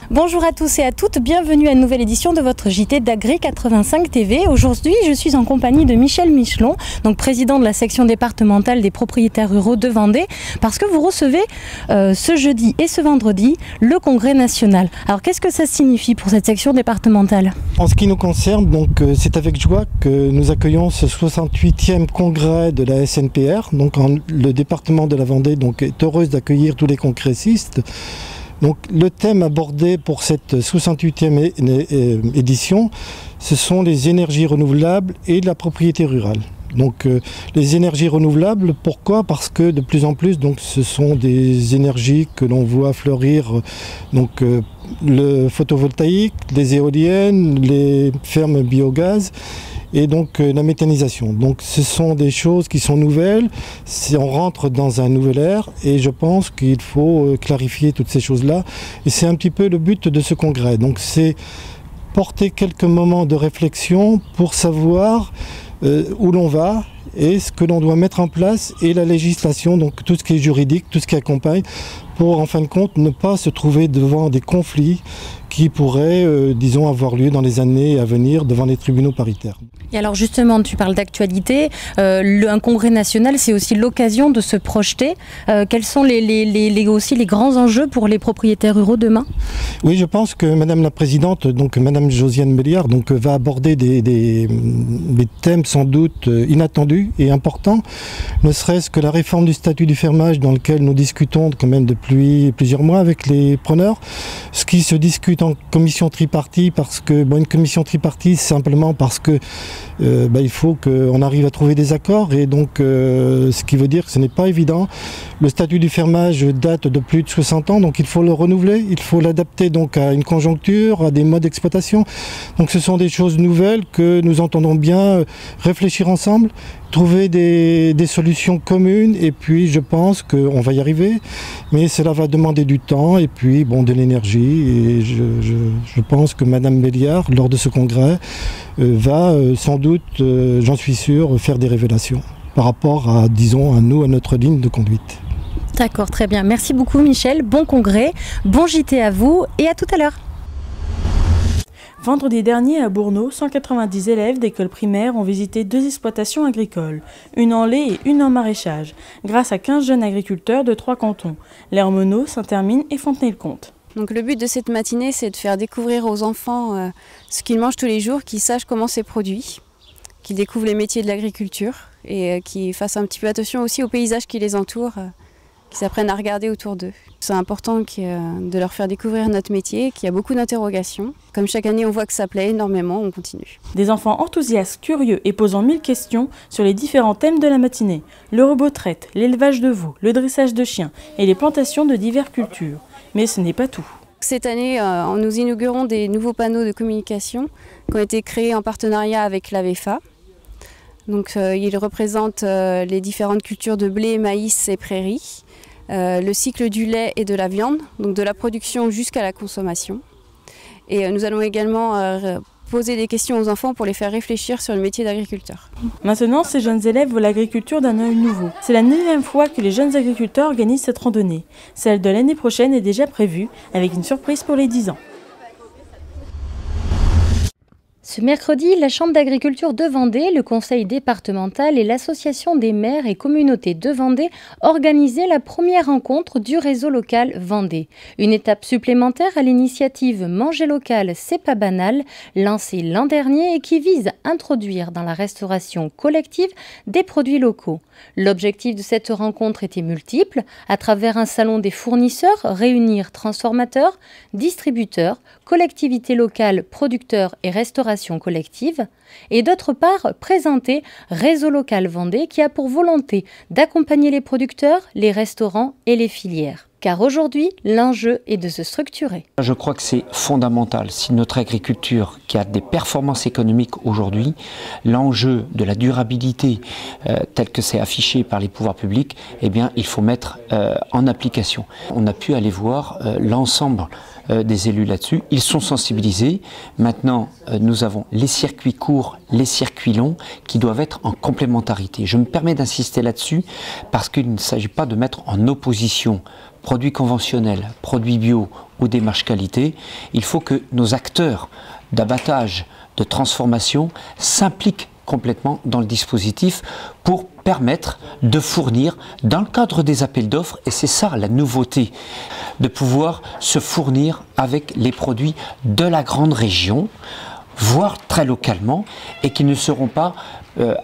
Bonjour à tous et à toutes, bienvenue à une nouvelle édition de votre JT d'Agri 85 TV. Aujourd'hui, je suis en compagnie de Michel Michelon, donc président de la section départementale des propriétaires ruraux de Vendée, parce que vous recevez ce jeudi et ce vendredi le congrès national. Alors qu'est-ce que ça signifie pour cette section départementale? En ce qui nous concerne, c'est avec joie que nous accueillons ce 68e congrès de la SNPR. Le département de la Vendée est heureuse d'accueillir tous les congressistes. Le thème abordé pour cette 68e édition, ce sont les énergies renouvelables et la propriété rurale. Les énergies renouvelables, pourquoi? Parce que de plus en plus, ce sont des énergies que l'on voit fleurir, le photovoltaïque, les éoliennes, les fermes biogaz. Et la méthanisation. Ce sont des choses qui sont nouvelles, on rentre dans un nouvel ère et je pense qu'il faut clarifier toutes ces choses-là. Et c'est un petit peu le but de ce congrès. C'est porter quelques moments de réflexion pour savoir où l'on va et ce que l'on doit mettre en place et la législation, tout ce qui est juridique, tout ce qui accompagne, pour en fin de compte ne pas se trouver devant des conflits qui pourraient, avoir lieu dans les années à venir devant les tribunaux paritaires. Et alors justement, tu parles d'actualité, un congrès national, c'est aussi l'occasion de se projeter. Quels sont aussi les grands enjeux pour les propriétaires ruraux demain? Oui, je pense que Madame la Présidente, Madame Josiane Méliard, va aborder des thèmes sans doute inattendus et importants, ne serait-ce que la réforme du statut du fermage dans lequel nous discutons quand même depuis plusieurs mois avec les preneurs, ce qui se discute en commission tripartite, parce que une commission tripartite simplement parce que il faut qu'on arrive à trouver des accords et ce qui veut dire que ce n'est pas évident. Le statut du fermage date de plus de 60 ans, donc il faut le renouveler, il faut l'adapter à une conjoncture, à des modes d'exploitation. Ce sont des choses nouvelles que nous entendons bien réfléchir ensemble, trouver des solutions communes et puis je pense qu'on va y arriver, mais cela va demander du temps et puis de l'énergie et je pense que Madame Méliard, lors de ce congrès, va sans doute, j'en suis sûr, faire des révélations par rapport à notre ligne de conduite. D'accord, très bien. Merci beaucoup Michel, bon congrès, bon JT à vous et à tout à l'heure. Vendredi dernier à Bourneau, 190 élèves d'école primaire ont visité 2 exploitations agricoles, une en lait et une en maraîchage, grâce à 15 jeunes agriculteurs de 3 cantons, l'Hermenot, Saint-Hermine et Fontenay-le-Comte. Le but de cette matinée, c'est de faire découvrir aux enfants ce qu'ils mangent tous les jours, qu'ils sachent comment c'est produit, qu'ils découvrent les métiers de l'agriculture et qu'ils fassent un petit peu attention aussi aux paysages qui les entourent, qu'ils apprennent à regarder autour d'eux. C'est important de leur faire découvrir notre métier, qu'il y a beaucoup d'interrogations. Comme chaque année, on voit que ça plaît énormément, on continue. Des enfants enthousiastes, curieux et posant 1000 questions sur les différents thèmes de la matinée. Le robot-traite, l'élevage de veaux, le dressage de chiens et les plantations de diverses cultures. Mais ce n'est pas tout. Cette année, nous inaugurons des nouveaux panneaux de communication qui ont été créés en partenariat avec l'AVEFA. Ils représentent les différentes cultures de blé, maïs et prairies, le cycle du lait et de la viande, de la production jusqu'à la consommation. Et nous allons également poser des questions aux enfants pour les faire réfléchir sur le métier d'agriculteur. Maintenant, ces jeunes élèves voient l'agriculture d'un œil nouveau. C'est la 9e fois que les jeunes agriculteurs organisent cette randonnée. Celle de l'année prochaine est déjà prévue, avec une surprise pour les 10 ans. Ce mercredi, la Chambre d'agriculture de Vendée, le Conseil départemental et l'Association des maires et communautés de Vendée organisaient la première rencontre du réseau local Vendée. Une étape supplémentaire à l'initiative Manger local, c'est pas banal, lancée l'an dernier et qui vise à introduire dans la restauration collective des produits locaux. L'objectif de cette rencontre était multiple, à travers un salon des fournisseurs, réunir transformateurs, distributeurs, collectivités locales, producteurs et restauration collective, et d'autre part présenter Réseau local Vendée qui a pour volonté d'accompagner les producteurs, les restaurants et les filières. car aujourd'hui, l'enjeu est de se structurer. Je crois que c'est fondamental. Si notre agriculture, qui a des performances économiques aujourd'hui, l'enjeu de la durabilité tel que c'est affiché par les pouvoirs publics, eh bien, il faut mettre en application. On a pu aller voir l'ensemble des élus là-dessus. Ils sont sensibilisés. Maintenant, nous avons les circuits courts, les circuits longs qui doivent être en complémentarité. Je me permets d'insister là-dessus parce qu'il ne s'agit pas de mettre en opposition produits conventionnels, produits bio ou démarches qualité. Il faut que nos acteurs d'abattage, de transformation s'impliquent complètement dans le dispositif pour permettre de fournir dans le cadre des appels d'offres, et c'est ça la nouveauté, de pouvoir se fournir avec les produits de la grande région, voire très localement, et qui ne seront pas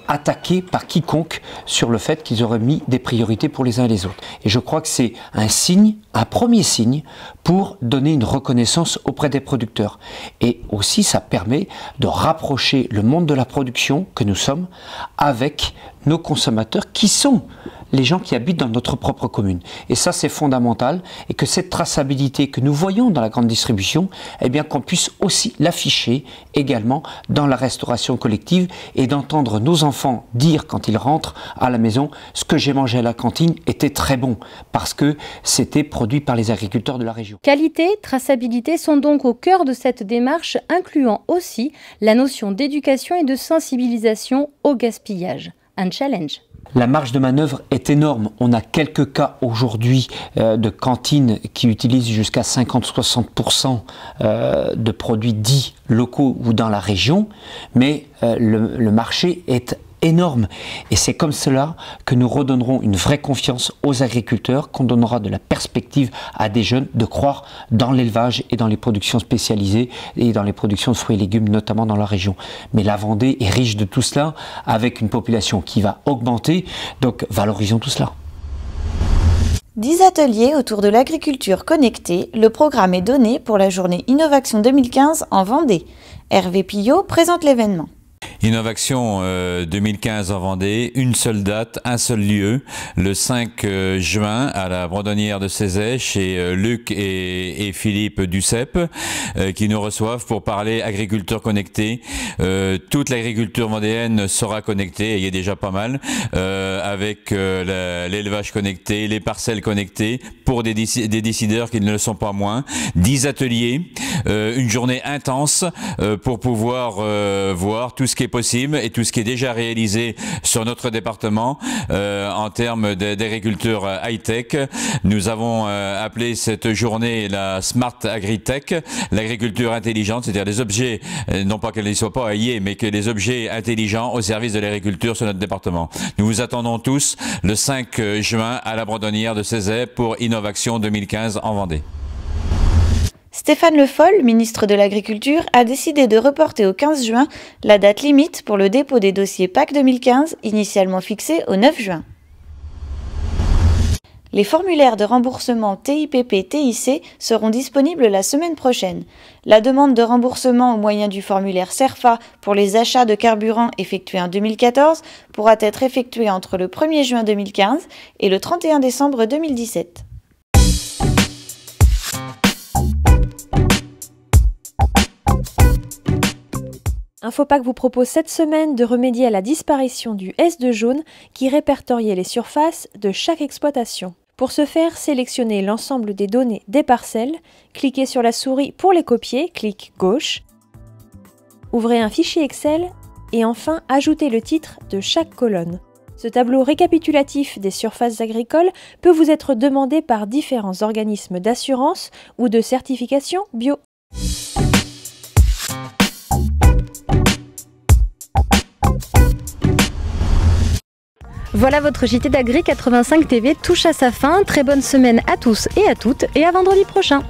attaqués par quiconque sur le fait qu'ils auraient mis des priorités pour les uns et les autres. Et je crois que c'est un signe, un premier signe pour donner une reconnaissance auprès des producteurs. Et aussi ça permet de rapprocher le monde de la production que nous sommes avec nos consommateurs qui sont les gens qui habitent dans notre propre commune. Et ça, c'est fondamental, et que cette traçabilité que nous voyons dans la grande distribution, eh bien qu'on puisse aussi l'afficher également dans la restauration collective, et d'entendre nos enfants dire quand ils rentrent à la maison, ce que j'ai mangé à la cantine était très bon, parce que c'était produit par les agriculteurs de la région. Qualité, traçabilité sont donc au cœur de cette démarche, incluant aussi la notion d'éducation et de sensibilisation au gaspillage. Un challenge. La marge de manœuvre est énorme. On a quelques cas aujourd'hui de cantines qui utilisent jusqu'à 50-60% de produits dits locaux ou dans la région, mais le marché est énorme. Et c'est comme cela que nous redonnerons une vraie confiance aux agriculteurs, qu'on donnera de la perspective à des jeunes de croire dans l'élevage et dans les productions spécialisées et dans les productions de fruits et légumes, notamment dans la région. Mais la Vendée est riche de tout cela, avec une population qui va augmenter, donc valorisons tout cela. 10 ateliers autour de l'agriculture connectée, le programme est donné pour la journée Innovation 2015 en Vendée. Hervé Pillot présente l'événement. Innovation 2015 en Vendée, une seule date, un seul lieu, le 5 juin à la Bredonnière de Cézay chez Luc et Philippe Duceppe qui nous reçoivent pour parler agriculture connectée. Toute l'agriculture vendéenne sera connectée, et il y a déjà pas mal, avec l'élevage connecté, les parcelles connectées pour des décideurs qui ne le sont pas moins. 10 ateliers, une journée intense pour pouvoir voir tout ce qui est possible et tout ce qui est déjà réalisé sur notre département en termes d'agriculture high-tech. Nous avons appelé cette journée la Smart Agritech, l'agriculture intelligente, c'est-à-dire les objets, non pas qu'elles ne soient pas haillées, mais que les objets intelligents au service de l'agriculture sur notre département. Nous vous attendons tous le 5 juin à la Bredonnière de Cézay pour Innovation 2015 en Vendée. Stéphane Le Foll, ministre de l'Agriculture, a décidé de reporter au 15 juin la date limite pour le dépôt des dossiers PAC 2015, initialement fixée au 9 juin. Les formulaires de remboursement TIPP-TIC seront disponibles la semaine prochaine. La demande de remboursement au moyen du formulaire CERFA pour les achats de carburant effectués en 2014 pourra être effectuée entre le 1er juin 2015 et le 31 décembre 2017. Infopack vous propose cette semaine de remédier à la disparition du S2 jaune qui répertoriait les surfaces de chaque exploitation. Pour ce faire, sélectionnez l'ensemble des données des parcelles, cliquez sur la souris pour les copier, clic gauche, ouvrez un fichier Excel et enfin ajoutez le titre de chaque colonne. Ce tableau récapitulatif des surfaces agricoles peut vous être demandé par différents organismes d'assurance ou de certification bio. Voilà, votre JT d'Agri 85 TV touche à sa fin. Très bonne semaine à tous et à toutes, et à vendredi prochain.